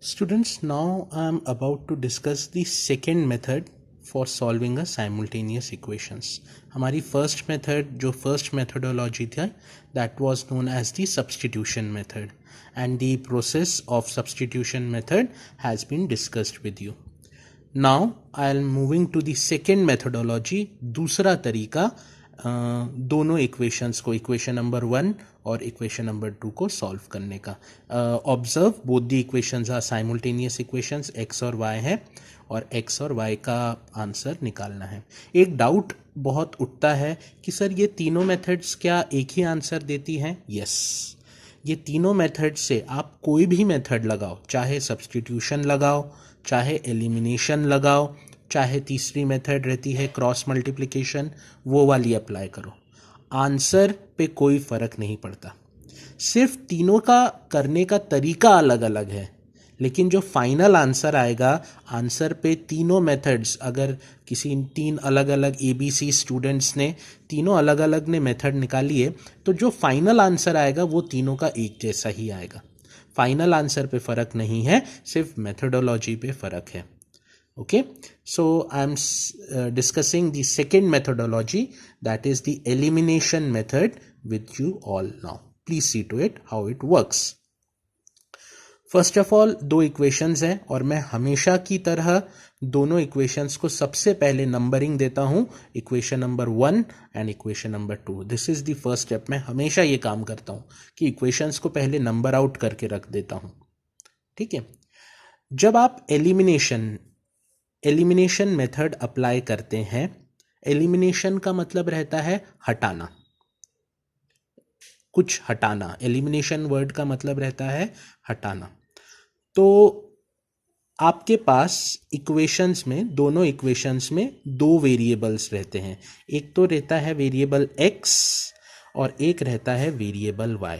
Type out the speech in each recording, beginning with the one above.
Students, now I am about to discuss the second method for solving a simultaneous equations. हमारी first method जो first methodology था that was known as the substitution method and the process of substitution method has been discussed with you. Now I am moving to the second methodology, दूसरा तरीका दोनों equations को equation number 1 और equation number 2 को solve करने का. Observe both the equations are simultaneous equations, x और y है और x और y का आंसर निकालना है. एक डाउट बहुत उठता है कि सर ये तीनों मेथड्स क्या एक ही आंसर देती हैं? यस, ये तीनों मेथड से आप कोई भी मेथड लगाओ, चाहे सब्स्टिट्यूशन लगाओ, चाहे एलिमिनेशन लगाओ, चाहे तीसरी मेथड रहती है क्रॉस मल्टीप्लिकेशन, वो वाली अप्लाई करो, आंसर पे कोई फ़र्क नहीं पड़ता. सिर्फ तीनों का करने का तरीका अलग अलग है, लेकिन जो फाइनल आंसर आएगा, आंसर पे तीनों मेथड्स, अगर किसी तीन अलग अलग ABC स्टूडेंट्स ने तीनों अलग अलग ने मेथड निकाली है, तो जो फाइनल आंसर आएगा वो तीनों का एक जैसा ही आएगा. फाइनल आंसर पे फ़र्क नहीं है, सिर्फ मेथडोलॉजी पे फ़र्क है. Okay, so I'm discussing the second methodology, that is the elimination method with you all now. Please see to it how it works. First of all, दो इक्वेशंस हैं और मैं हमेशा की तरह दोनों इक्वेशंस को सबसे पहले नंबरिंग देता हूं, equation number 1 and equation number 2. This is the first step. मैं हमेशा ये काम करता हूं कि इक्वेशंस को पहले नंबर आउट करके रख देता हूं. ठीक है. जब आप एलिमिनेशन मेथड अप्लाई करते हैं, एलिमिनेशन का मतलब रहता है हटाना, कुछ हटाना. एलिमिनेशन वर्ड का मतलब रहता है हटाना. तो आपके पास इक्वेशंस में, दोनों इक्वेशंस में दो वेरिएबल्स रहते हैं. एक तो रहता है वेरिएबल x और एक रहता है वेरिएबल y.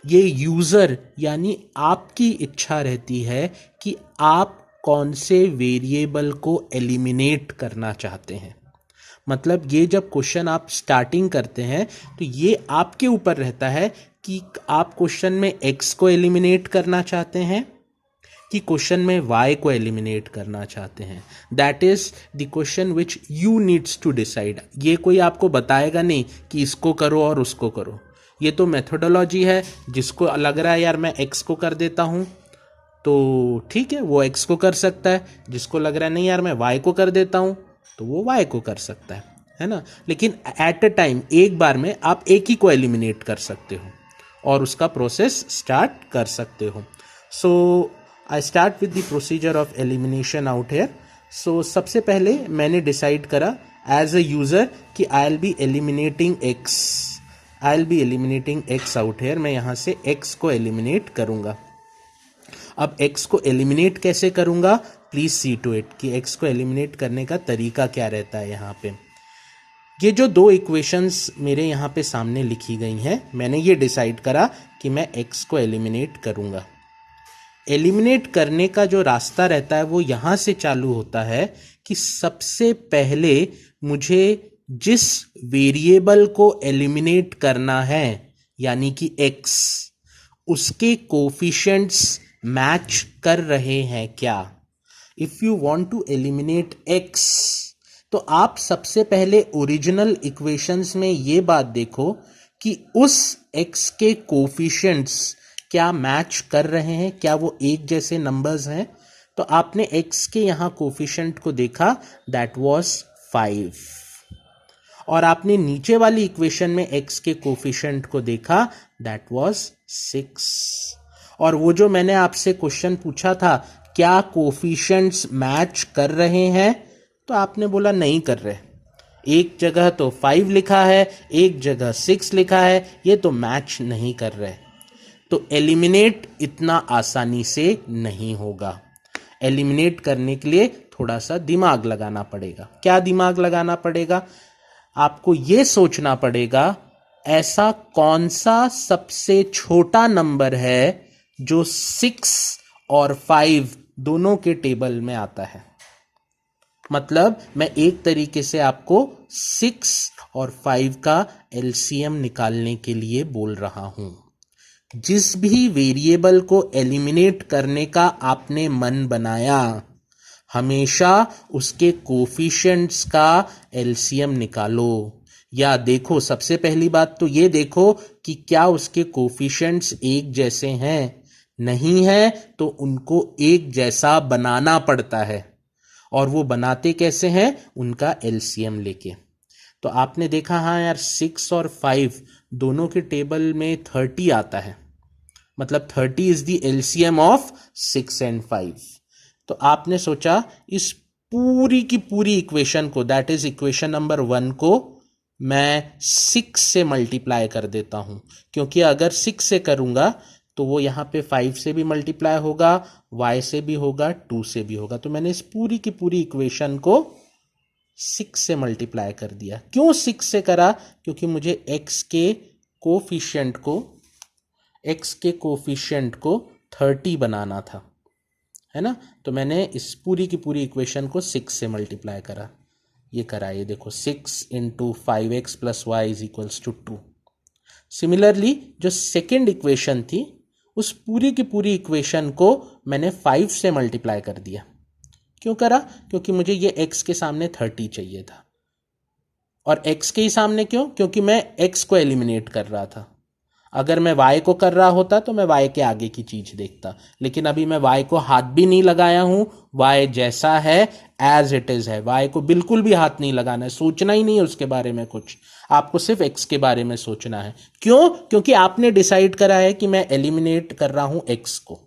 ये यूज़र यानी आपकी इच्छा रहती है कि आप कौन से वेरिएबल को एलिमिनेट करना चाहते हैं. मतलब ये जब क्वेश्चन आप स्टार्टिंग करते हैं तो ये आपके ऊपर रहता है कि आप क्वेश्चन में x को एलिमिनेट करना चाहते हैं कि क्वेश्चन में y को एलिमिनेट करना चाहते हैं. That is the question which you needs to decide. ये कोई आपको बताएगा नहीं कि इसको करो और उसको करो. ये तो मेथोडोलॉजी है. जिसको लग रहा है यार मैं x को कर देता हूँ तो ठीक है, वो x को कर सकता है. जिसको लग रहा है नहीं यार मैं y को कर देता हूँ तो वो y को कर सकता है ना. लेकिन एट अ टाइम एक बार में आप एक ही को एलिमिनेट कर सकते हो और उसका प्रोसेस स्टार्ट कर सकते हो. So I start with the procedure of elimination out here. So सबसे पहले मैंने डिसाइड करा एज अ यूज़र कि I will be eliminating x out here. मैं यहाँ से x को एलिमिनेट करूँगा. अब x को एलिमिनेट कैसे करूंगा, प्लीज सी टू इट कि x को एलिमिनेट करने का तरीका क्या रहता है. यहाँ पे ये जो दो इक्वेशंस मेरे यहाँ पे सामने लिखी गई हैं, मैंने ये डिसाइड करा कि मैं x को एलिमिनेट करूंगा. एलिमिनेट करने का जो रास्ता रहता है वो यहाँ से चालू होता है कि सबसे पहले मुझे जिस वेरिएबल को एलिमिनेट करना है यानी कि x, उसके कोफिशिएंट्स मैच कर रहे हैं क्या. If you want to eliminate x तो आप सबसे पहले ओरिजिनल इक्वेशंस में ये बात देखो कि उस x के कोफिशिएंट्स क्या मैच कर रहे हैं, क्या वो एक जैसे नंबर्स हैं. तो आपने x के यहाँ कोफिशिएंट को देखा, दैट वाज 5, और आपने नीचे वाली इक्वेशन में x के कोफिशिएंट को देखा, दैट वाज 6. और वो जो मैंने आपसे क्वेश्चन पूछा था, क्या कोफिशिएंट्स मैच कर रहे हैं, तो आपने बोला नहीं कर रहे. एक जगह तो 5 लिखा है, एक जगह 6 लिखा है, ये तो मैच नहीं कर रहे. तो एलिमिनेट इतना आसानी से नहीं होगा. एलिमिनेट करने के लिए थोड़ा सा दिमाग लगाना पड़ेगा. क्या दिमाग लगाना पड़ेगा? आपको ये सोचना पड़ेगा ऐसा कौन सा सबसे छोटा नंबर है जो 6 और 5 दोनों के टेबल में आता है. मतलब मैं एक तरीके से आपको 6 और 5 का एलसीएम निकालने के लिए बोल रहा हूं. जिस भी वेरिएबल को एलिमिनेट करने का आपने मन बनाया, हमेशा उसके कोफिशिएंट्स का एलसीएम निकालो। या देखो, सबसे पहली बात तो ये देखो कि क्या उसके कोफिशिएंट्स एक जैसे हैं। नहीं है तो उनको एक जैसा बनाना पड़ता है, और वो बनाते कैसे हैं? उनका एलसीएम लेके। तो आपने देखा, हाँ यार, 6 और 5 दोनों के टेबल में 30 आता है, मतलब 30 is the LCM of 6 and 5। तो आपने सोचा इस पूरी की पूरी इक्वेशन को, दैट इज इक्वेशन नंबर 1 को, मैं 6 से मल्टीप्लाई कर देता हूं, क्योंकि अगर 6 से करूंगा तो वो यहाँ पे 5 से भी मल्टीप्लाई होगा, y से भी होगा, 2 से भी होगा। तो मैंने इस पूरी की पूरी इक्वेशन को 6 से मल्टीप्लाई कर दिया। क्यों 6 से करा? क्योंकि मुझे x के कोफिशिएंट को 30 बनाना था, है ना। तो मैंने इस पूरी की पूरी इक्वेशन को 6 से मल्टीप्लाई करा। ये करा, ये देखो, 6 into 5x plus y is equals to 2। Similarly जो सेकेंड इक्वेशन थी, उस पूरी की पूरी इक्वेशन को मैंने 5 से मल्टीप्लाई कर दिया। क्यों करा? क्योंकि मुझे ये x के सामने 30 चाहिए था। और x के ही सामने क्यों? क्योंकि मैं x को एलिमिनेट कर रहा था। अगर मैं y को कर रहा होता तो मैं y के आगे की चीज देखता, लेकिन अभी मैं y को हाथ भी नहीं लगाया हूं। y जैसा है एज इट इज है, y को बिल्कुल भी हाथ नहीं लगाना है, सोचना ही नहीं है उसके बारे में कुछ। आपको सिर्फ x के बारे में सोचना है। क्यों? क्योंकि आपने डिसाइड करा है कि मैं एलिमिनेट कर रहा हूं x को।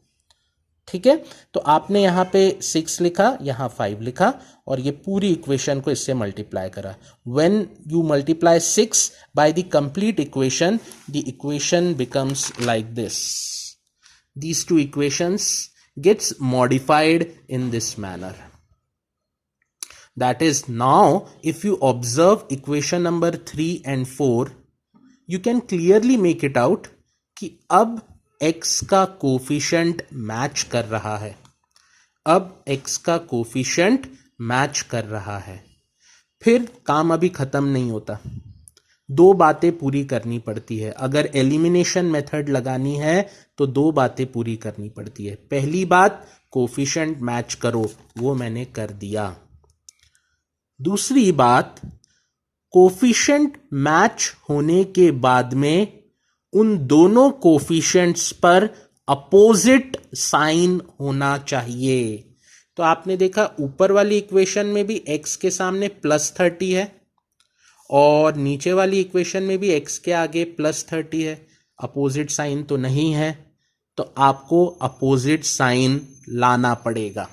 ठीक है, तो आपने यहां पे 6 लिखा, यहां 5 लिखा, और ये पूरी इक्वेशन को इससे मल्टीप्लाई करा। When you multiply 6 by the complete equation, the equation becomes like this. These two equations gets modified in this manner. That is, now if you observe equation number 3 and 4, you can clearly make it out कि अब x का coefficient match कर रहा है। अब x का coefficient match कर रहा है। फिर काम अभी खत्म नहीं होता, 2 बातें पूरी करनी पड़ती है। अगर एलिमिनेशन मेथड लगानी है तो 2 बातें पूरी करनी पड़ती है। पहली बात, कोफिशिएंट मैच करो, वो मैंने कर दिया। दूसरी बात, कोफिशिएंट मैच होने के बाद में उन दोनों कोफिशिएंट्स पर अपोजिट साइन होना चाहिए। तो आपने देखा, ऊपर वाली इक्वेशन में भी x के सामने +30 है, और नीचे वाली इक्वेशन में भी x के आगे +30 है। अपोजिट साइन तो नहीं है, तो आपको अपोजिट साइन लाना पड़ेगा।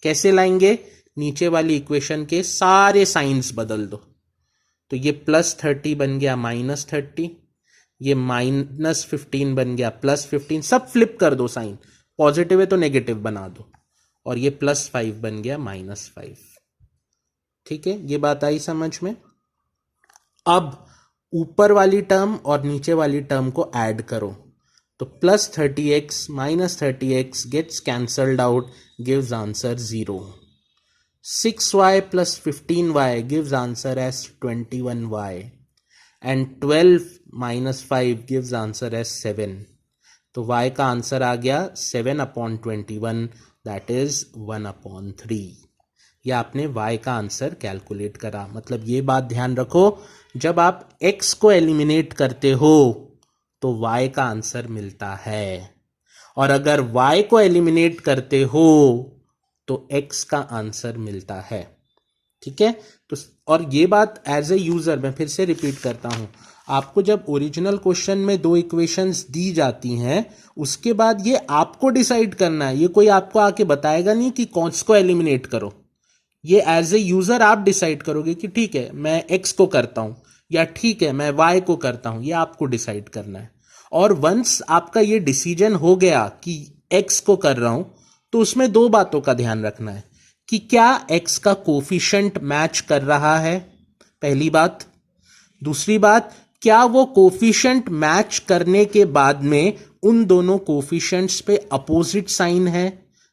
कैसे लाएंगे? नीचे वाली इक्वेशन के सारे साइंस बदल दो। तो ये +30 बन गया -30, ये -15 बन गया +15, सब फ्लिप कर दो साइन, पॉजिटिव है तो नेगेटिव बना दो, और ये +5 बन गया -5। ठीक है, ये बात आई समझ में। अब ऊपर वाली टर्म और नीचे वाली टर्म को ऐड करो, तो +30x -30x gets cancelled out, gives answer 0। 6y plus 15y gives answer as 21y, and 12 minus 5 gives answer as 7. तो y का आंसर आ गया 7/21, दैट इज 1/3। ये आपने y का आंसर कैलकुलेट करा। मतलब ये बात ध्यान रखो, जब आप x को एलिमिनेट करते हो तो y का आंसर मिलता है, और अगर y को एलिमिनेट करते हो तो x का आंसर मिलता है। ठीक है, तो और ये बात एज ए यूजर, मैं फिर से रिपीट करता हूं, आपको जब ओरिजिनल क्वेश्चन में 2 इक्वेशंस दी जाती हैं, उसके बाद ये आपको डिसाइड करना है। ये कोई आपको आके बताएगा नहीं कि कौन को एलिमिनेट करो। ये एज ए यूजर आप डिसाइड करोगे कि ठीक है मैं x को करता हूं, या ठीक है मैं y को करता हूं। ये आपको डिसाइड करना है। और वंस आपका ये डिसीजन हो गया कि x को कर रहा हूं, तो उसमें 2 बातों का ध्यान रखना है कि क्या x का कोफिशिएंट मैच कर रहा है, पहली बात। दूसरी बात, क्या वो कोफिशिएंट मैच करने के बाद में उन दोनों कोफिशिएंट्स पे अपोजिट साइन है,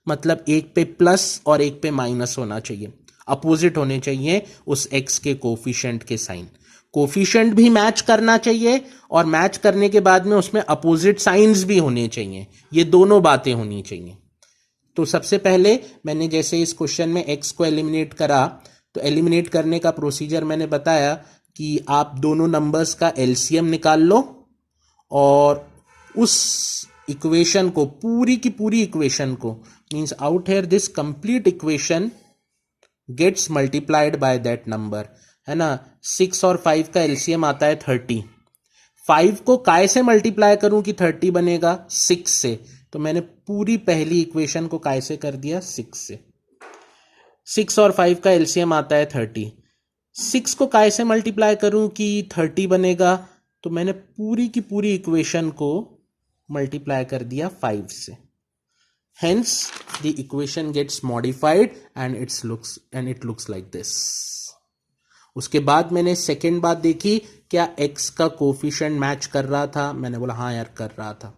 मतलब एक पे प्लस और एक पे माइनस होना चाहिए, अपोजिट होने चाहिए उस x के कोफिशिएंट के साइन। कोफिशिएंट भी मैच करना चाहिए और मैच करने के बाद में उसमें अपोजिट साइंस भी होने चाहिए, ये दोनों बातें होनी चाहिए। तो सबसे पहले मैंने जैसे इस क्वेश्चन में x को एलिमिनेट करा, तो एलिमिनेट करने का प्रोसीजर मैंने बताया कि आप दोनों नंबर्स का एलसीएम निकाल लो और उस इक्वेशन को, पूरी की पूरी इक्वेशन को, means out here this complete equation gets multiplied by that number, है ना। 6 और 5 का एलसीएम आता है 30। 5 को काय से मल्टीप्लाई करूं कि 30 बनेगा? 6 से। तो मैंने पूरी पहली इक्वेशन को काय से कर दिया? 6 से। 6 और 5 का एलसीएम आता है 30। 6 को काय से मल्टीप्लाई करूं कि 30 बनेगा? तो मैंने पूरी की पूरी इक्वेशन को मल्टीप्लाई कर दिया 5 से। Hence, the equation gets modified and it looks like this. उसके बाद मैंने सेकेंड बात देखी, क्या x का कोफिशिएंट मैच कर रहा था? मैंने बोला हाँ यार कर रहा था।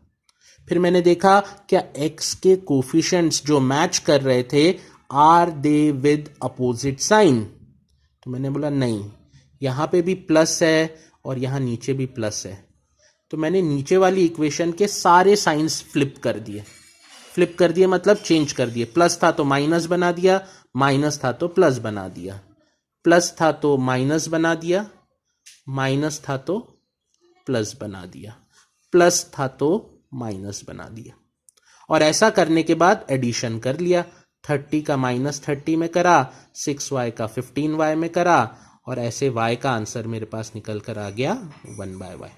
फिर मैंने देखा क्या x के कोफिशिएंट्स जो मैच कर रहे थे are they with opposite sign? तो मैंने बोला नहीं, यहां पे भी प्लस है और यहां नीचे भी प्लस है। तो मैंने नीचे वाली इक्वेशन के सारे साइंस फ्लिप कर दिए, मतलब चेंज कर दिए। प्लस था तो माइनस बना दिया, माइनस था तो प्लस बना दिया, प्लस था तो माइनस बना दिया, माइनस था तो प्लस बना दिया, प्लस था तो माइनस बना दिया। और ऐसा करने के बाद एडिशन कर लिया। 30 का माइनस 30 में करा, 6y का 15y में करा, और ऐसे y का आंसर मेरे पास निकल कर आ गया 1/y।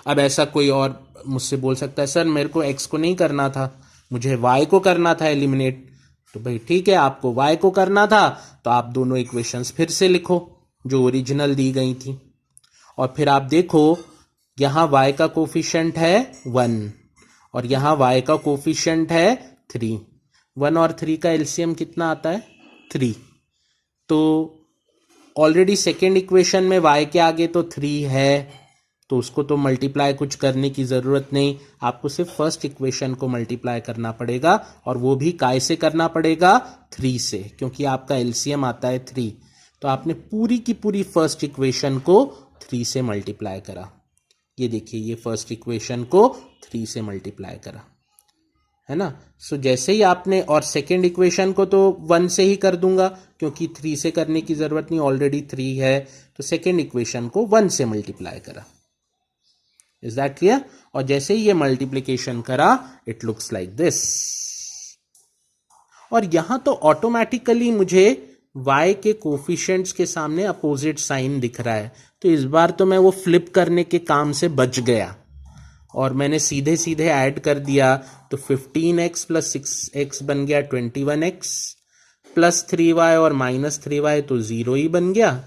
अब ऐसा कोई और मुझसे बोल सकता है सर मेरे को x को नहीं करना था, मुझे y को करना था एलिमिनेट। तो भाई ठीक है, आपको y को करना था तो आप दोनों इक्वेशंस फिर से लिखो जो ओरिजिनल दी गई थी, और फिर आप देखो यहां y का कोफिशिएंट है 1 और यहां y का कोफिशिएंट है 3। 1 और 3 का एलसीएम कितना आता है? 3। तो ऑलरेडी सेकेंड इक्वेशन में y के आगे तो 3 है, तो उसको तो मल्टीप्लाई कुछ करने की ज़रूरत नहीं, आपको सिर्फ फर्स्ट इक्वेशन को मल्टीप्लाई करना पड़ेगा, और वो भी काय से करना पड़ेगा? 3 से, क्योंकि आपका एलसीएम आता है 3। तो आपने पूरी की पूरी फर्स्ट इक्वेशन को 3 से मल्टीप्लाई करा। ये देखिए, ये फर्स्ट इक्वेशन को 3 से मल्टीप्लाई करा, है ना। सो जैसे ही आपने, और सेकेंड इक्वेशन को तो 1 से ही कर दूंगा क्योंकि 3 से करने की ज़रूरत नहीं, ऑलरेडी 3 है। तो सेकेंड इक्वेशन को 1 से मल्टीप्लाई करा। Is that clear? और जैसे ही ये मल्टीप्लीकेशन करा, इट लुक्स लाइक दिस। और यहां तो ऑटोमेटिकली मुझे y के कोफिशिएंट्स के सामने अपोजिट साइन दिख रहा है, तो इस बार तो मैं वो फ्लिप करने के काम से बच गया और मैंने सीधे सीधे ऐड कर दिया। तो 15x प्लस 6x बन गया 21x, प्लस 3y और माइनस 3y तो 0 ही बन गया,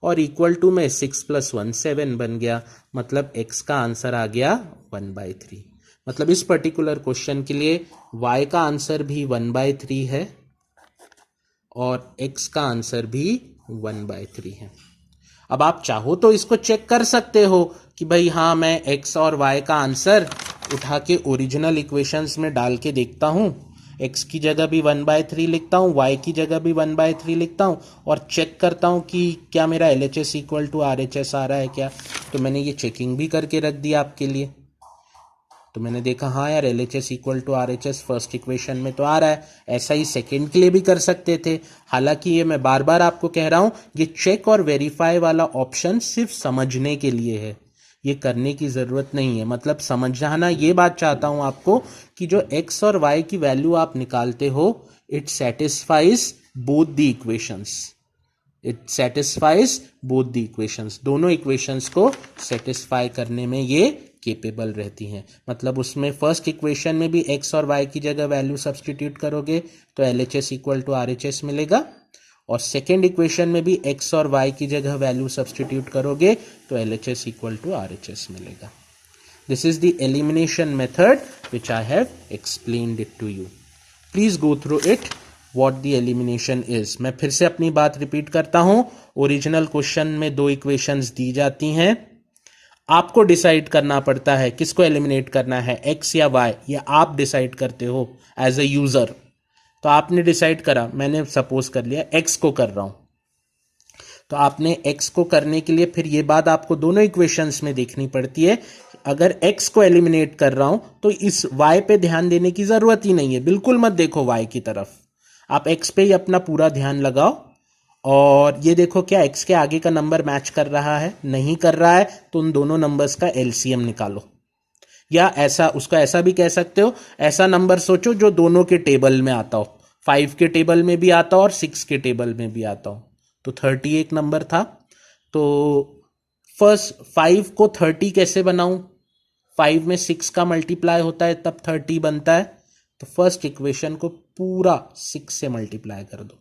और इक्वल टू में 6 + 1 7 बन गया। मतलब x का आंसर आ गया 1/3। मतलब इस पर्टिकुलर क्वेश्चन के लिए y का आंसर भी 1/3 है और x का आंसर भी 1/3 है। अब आप चाहो तो इसको चेक कर सकते हो कि भाई हाँ, मैं x और y का आंसर उठा के ओरिजिनल इक्वेशंस में डाल के देखता हूँ, x की जगह भी 1/3 लिखता हूँ, y की जगह भी 1/3 लिखता हूँ, और चेक करता हूँ कि क्या मेरा LHS = RHS आ रहा है क्या। तो मैंने ये चेकिंग भी करके रख दिया आपके लिए। तो मैंने देखा हाँ यार, LHS = RHS फर्स्ट इक्वेशन में तो आ रहा है। ऐसा ही सेकेंड के लिए भी कर सकते थे। हालांकि ये मैं बार बार आपको कह रहा हूँ, ये चेक और वेरीफाई वाला ऑप्शन सिर्फ समझने के लिए है, ये करने की ज़रूरत नहीं है। मतलब समझाना ये बात चाहता हूँ आपको कि जो x और y की वैल्यू आप निकालते हो, it satisfies both the equations. It satisfies both the equations. दोनों इक्वेशंस को सेटिस्फाई करने में ये केपेबल रहती हैं। मतलब उसमें फर्स्ट इक्वेशन में भी x और y की जगह वैल्यू सब्सटीट्यूट करोगे तो LHS = RHS मिलेगा, और सेकेंड इक्वेशन में भी x और y की जगह वैल्यू सब्सटीट्यूट करोगे तो LHS = RHS मिलेगा। This is the elimination method which I have explained it to you. Please go through it what the elimination is. मैं फिर से अपनी बात रिपीट करता हूं। ओरिजिनल क्वेश्चन में 2 इक्वेशंस दी जाती हैं, आपको डिसाइड करना पड़ता है किसको एलिमिनेट करना है, x या y। ये आप डिसाइड करते हो एज ए यूजर। तो आपने डिसाइड करा, मैंने सपोज कर लिया x को कर रहा हूं, तो आपने x को करने के लिए फिर ये बात आपको दोनों इक्वेशंस में देखनी पड़ती है। अगर x को एलिमिनेट कर रहा हूं तो इस y पे ध्यान देने की जरूरत ही नहीं है, बिल्कुल मत देखो y की तरफ, आप x पे ही अपना पूरा ध्यान लगाओ। और ये देखो क्या x के आगे का नंबर मैच कर रहा है, नहीं कर रहा है तो उन दोनों नंबर्स का एलसीएम निकालो। या ऐसा, उसका ऐसा भी कह सकते हो, ऐसा नंबर सोचो जो दोनों के टेबल में आता हो, 5 के टेबल में भी आता हो और 6 के टेबल में भी आता हो। तो 30 एक नंबर था, तो फर्स्ट 5 को 30 कैसे बनाऊं, 5 में 6 का मल्टीप्लाई होता है तब 30 बनता है। तो फर्स्ट इक्वेशन को पूरा 6 से मल्टीप्लाई कर दो,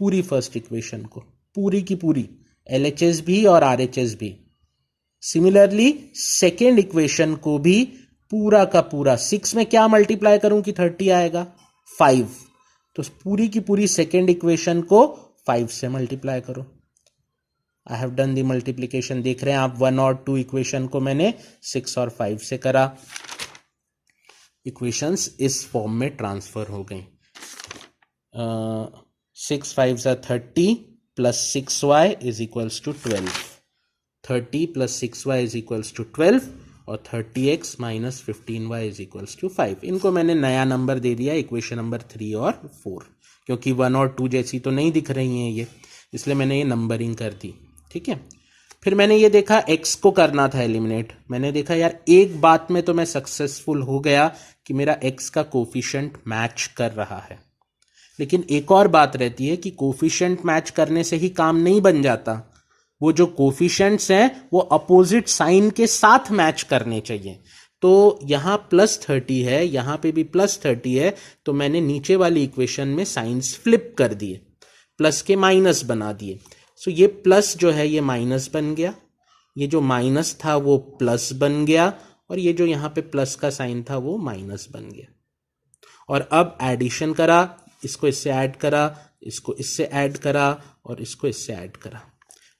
पूरी फर्स्ट इक्वेशन को, पूरी की पूरी, LHS भी और RHS भी। सिमिलरली सेकेंड इक्वेशन को भी पूरा का पूरा 6 में क्या मल्टीप्लाई करूं कि 30 आएगा, 5, तो पूरी की पूरी सेकेंड इक्वेशन को 5 से मल्टीप्लाई करो। I have done the multiplication, देख रहे हैं आप 1 और 2 इक्वेशन को मैंने 6 और 5 से करा। इक्वेशंस इस फॉर्म में ट्रांसफर हो गई। 6 5 30 plus 6y is equals to 12, 30 plus 6y is equals to 12 और 30x minus 15y is equals to 5। इनको मैंने नया नंबर दे दिया इक्वेशन नंबर 3 और 4, क्योंकि 1 और 2 जैसी तो नहीं दिख रही हैं ये, इसलिए मैंने ये नंबरिंग कर दी। ठीक है, फिर मैंने ये देखा x को करना था एलिमिनेट। मैंने देखा यार एक बात में तो मैं सक्सेसफुल हो गया कि मेरा x का कोफिशिएंट मैच कर रहा है, लेकिन एक और बात रहती है कि कोफिशिएंट मैच करने से ही काम नहीं बन जाता, वो जो कोफिशिएंट्स हैं वो अपोजिट साइन के साथ मैच करने चाहिए। तो यहाँ +30 है, यहाँ पे भी +30 है, तो मैंने नीचे वाली इक्वेशन में साइंस फ्लिप कर दिए, प्लस के माइनस बना दिए। सो ये प्लस जो है ये माइनस बन गया, ये जो माइनस था वो प्लस बन गया, और ये जो यहाँ पे प्लस का साइन था वो माइनस बन गया। और अब एडिशन करा, इसको इससे ऐड करा, इसको इससे ऐड करा और इसको इससे ऐड करा,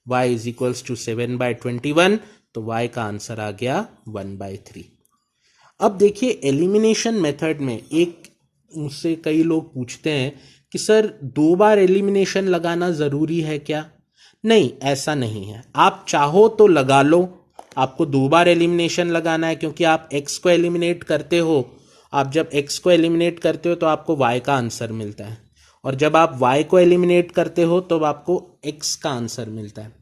y इज इक्वल्स टू 7/21, तो y का आंसर आ गया 1/3। अब देखिए एलिमिनेशन मेथड में एक, मुझसे कई लोग पूछते हैं कि सर 2 बार एलिमिनेशन लगाना जरूरी है क्या? नहीं, ऐसा नहीं है। आप चाहो तो लगा लो, आपको 2 बार एलिमिनेशन लगाना है क्योंकि आप x को एलिमिनेट करते हो। आप जब x को एलिमिनेट करते हो तो आपको y का आंसर मिलता है, और जब आप y को एलिमिनेट करते हो तो आपको x का आंसर मिलता है।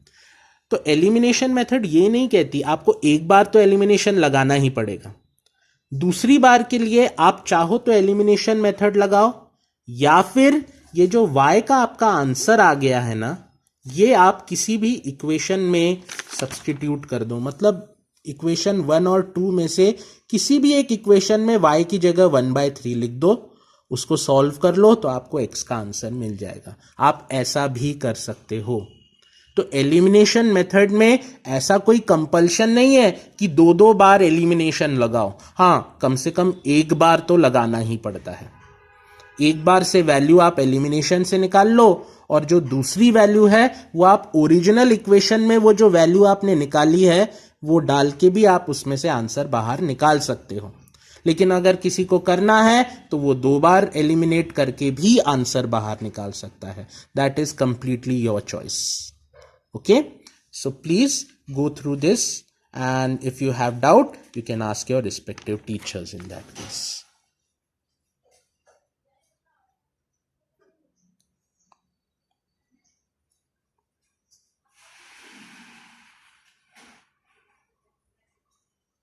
तो एलिमिनेशन मेथड ये नहीं कहती आपको एक बार तो एलिमिनेशन लगाना ही पड़ेगा, दूसरी बार के लिए आप चाहो तो एलिमिनेशन मेथड लगाओ, या फिर ये जो y का आपका आंसर आ गया है ना, ये आप किसी भी इक्वेशन में सब्स्टिट्यूट कर दो। मतलब इक्वेशन 1 और 2 में से किसी भी एक इक्वेशन में y की जगह 1/3 लिख दो, उसको सॉल्व कर लो तो आपको x का आंसर मिल जाएगा। आप ऐसा भी कर सकते हो। तो एलिमिनेशन मेथड में ऐसा कोई कंपल्शन नहीं है कि 2 बार एलिमिनेशन लगाओ। हाँ, कम से कम एक बार तो लगाना ही पड़ता है। एक बार से वैल्यू आप एलिमिनेशन से निकाल लो, और जो दूसरी वैल्यू है वो आप ओरिजिनल इक्वेशन में वो जो वैल्यू आपने निकाली है वो डाल के भी आप उसमें से आंसर बाहर निकाल सकते हो। लेकिन अगर किसी को करना है तो वो 2 बार एलिमिनेट करके भी आंसर बाहर निकाल सकता है। That is completely your choice. Okay, so please go through this, and if you have doubt you can ask your respective teachers in that case.